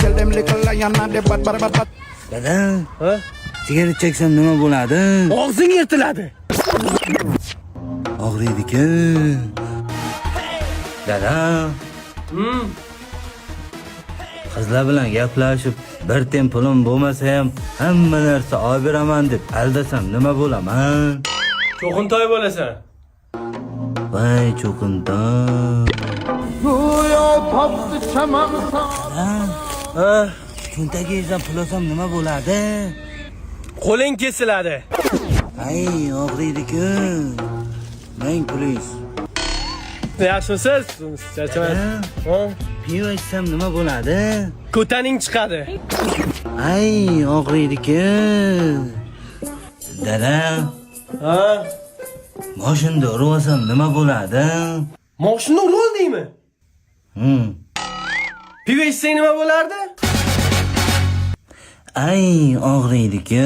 Tell them little lion and the bad. Dada, Ha? sigara cheksam nima bo'ladi? Og'zing yirtiladi. Og'riydi-ku. Dada, qizlar bilan gaplashib, bir tem pulim bo'lmasa ham hamma narsa olib beraman deb aldasam nima bo'laman? Cho'qintoy bo'lasan. Voy cho'qintoy. Go'yo topdi chamamsa. Cho'ntagingizdan pul olsam nima bo'ladi? Qo'ling kesiladi. Ay, og'riydi-ku. Ming pulingiz. Yaxshisiz? Charchamaysiz. Ha? Pivo ichsam nima bo'ladi? Ko'taning chiqadi. Ay, og'riydi-ku. Dada, Ha? moshinda urib olsam nima bo'ladi? Moshina urib oldingmi? Pivo ichsang nima bo'lardi? Ay, og'riydi-ku.